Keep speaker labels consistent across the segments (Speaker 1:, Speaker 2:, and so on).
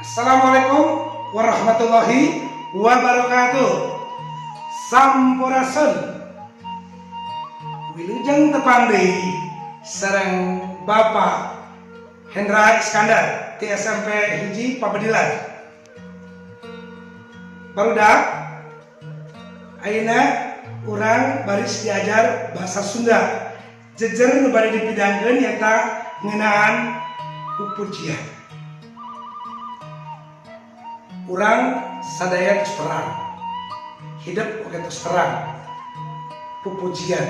Speaker 1: Assalamualaikum warahmatullahi wabarakatuh. Sampurasun wilujeng tepang deui sareng Bapak Hendra Iskandar ti SMP hiji Pabedilan. Barudak ayeuna urang baris diajar bahasa Sunda. Jejer nu bade dipidangkeun nyaeta ngeunaan pupujian. Urang sadaya geus perang. Hidup oge geus perang. Pupujian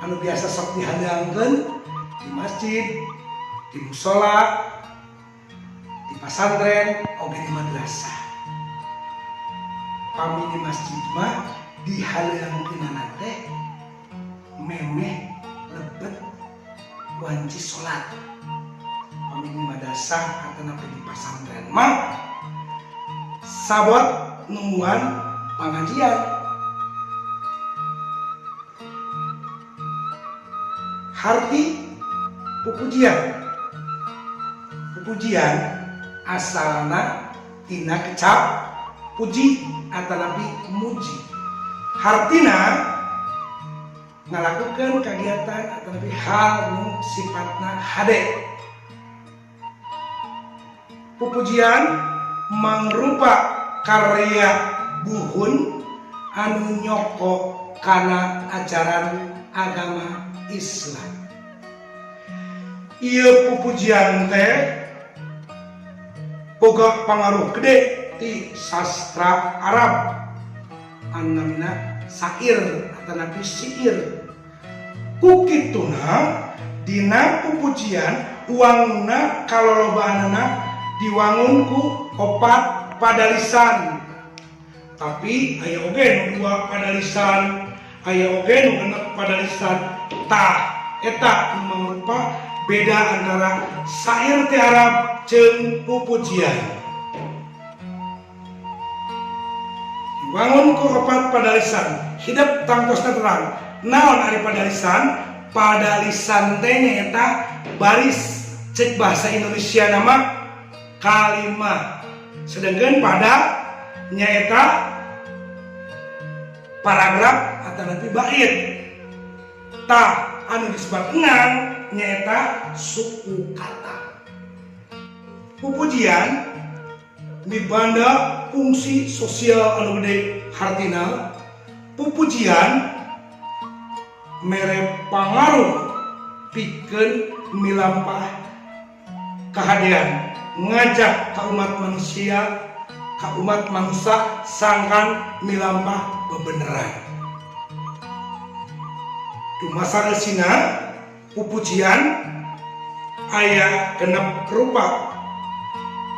Speaker 1: anu biasa sok dihandangkeun di masjid, di musola, di pasantren, oge di madrasah. Pami di masjid mah dihandangkeunana teh memeh lebet wanci salat. Pami di madrasah ataupun di pasantren mah sabot nungguan pengajian. Harti pupujian. Pupujian asalna tina kecap puji atanapi muji. Hartina ngalakukeun kagiatan atanapi hal nu sifatna hade. Pupujian mangrupa karya buhun anu nyoko kana ajaran agama Islam. Ieu pupujian teh boga pangaruh gede ti sastra Arab anu namina syair atanapi syair. Kukituna dina pupujian uangna kalolobaanna diwangun ku opat padalisan. Tapi aya oge nu dua padalisan, aya oge nu genep padalisan. Tah eta nu mangrupa beda antara syair ti Arab jeung pupujian. Diwangun ku opat padalisan, hidup tangtosna terang. Naon ari padalisan? Padalisan teh nyaeta baris cek bahasa Indonesia nama kalimah. Sedangkan pada nyaeta paragraf atau nanti bait. Tah anu disebut enang nyaeta suku kata. Pupujian mibanda fungsi sosial anu gede hartina. Pupujian mere pangaruh pikeun milampah kahadian, ngajak ka umat manusia, ka umat manusia sangkan milampah bebeneran. Dumasa resina pupujian aya genep rupa.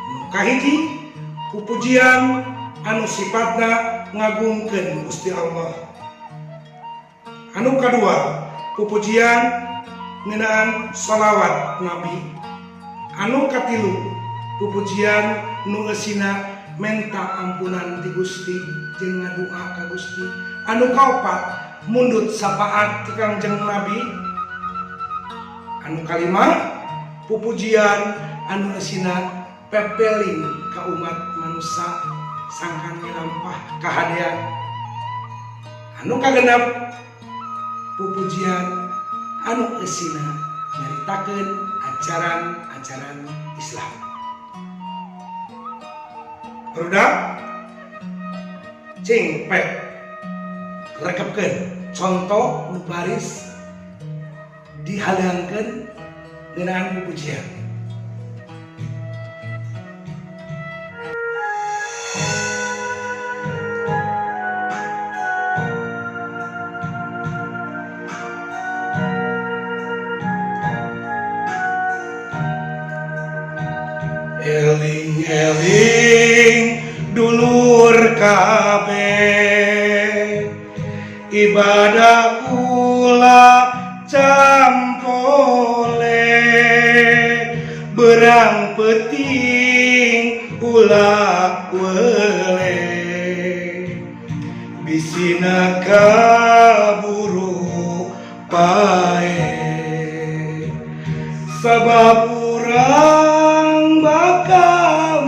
Speaker 1: Nu kahiji pupujian anu sifatna ngagungkeun Gusti Allah. Anu kadua pupujian ngeunaan shalawat Nabi. Anu katilu pupujian nu eusina menta ampunan ti Gusti jeung ngadua ka Gusti. Anu kaopat mundut syafaat ti Kangjeng Nabi. Anu kalima pupujian anu eusina pepeling ka umat manusia sangkan milampah kahadean. Anu kagenep pupujian anu eusina nyaritakeun ajaran-ajaran Islam. Barudak cing pek rekepkeun contoh nu baris dihadangkeun ngeunaan pupujian. Eling-eling dulur kabeh ibadah ulah campole berang peting ulah wele bisina kaburu pae sabab urang bakal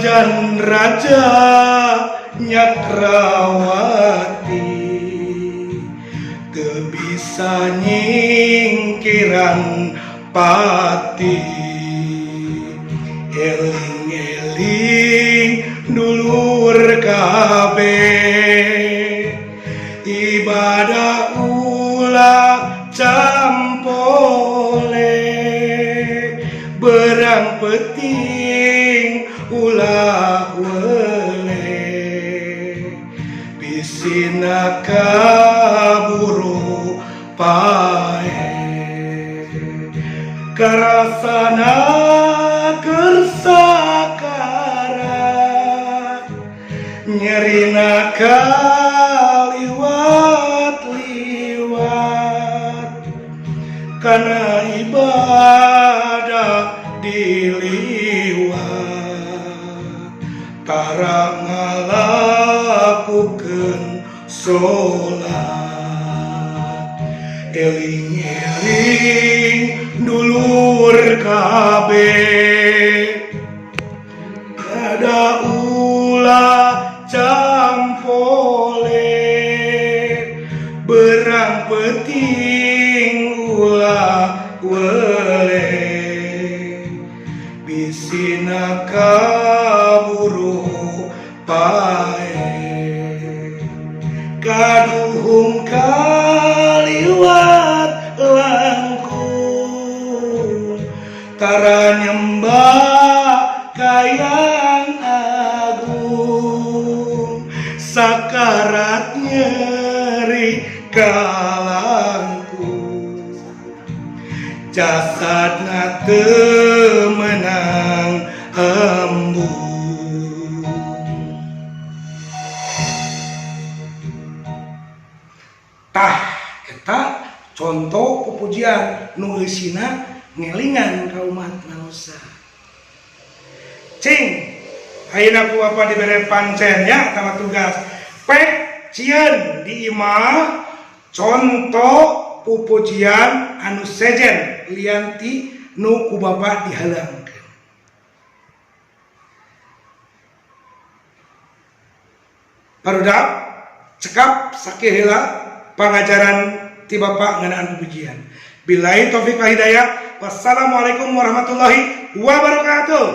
Speaker 1: Sanajan raja Nyakrawati teu bisa nyingkiran pati, eling-eling dulur kabeh ibadah ulah campole, berang peting ulah wele, bisina kaburu pae, karasana kersakara, nyerina kaliwat-liwat, kana ibadah diliwat, tara ngalakukeun sholat, eling-eling dulur kabeh ada ulah campole, berang peting ulah wele, bisina kaburu pae, kaduhung kaliwat langkung, tara nyembah kayang agung, sakarat nyeri kalangkung, jasadna teu meunang embung. Tah eta contoh pupujian nu eusina ngelingan ka umat manusia. Cing, ayeuna ku apa dibere pancen ya tama tugas. Pek cieun di imah contoh pupujian anu sejen lianti nu ku bapa dihalangkeun. Parudak cekap sakiheula pangajaran ti bapa ngeunaan pupujian. Billahi taufik wal hidayah. Wassalamualaikum warahmatullahi wabarakatuh.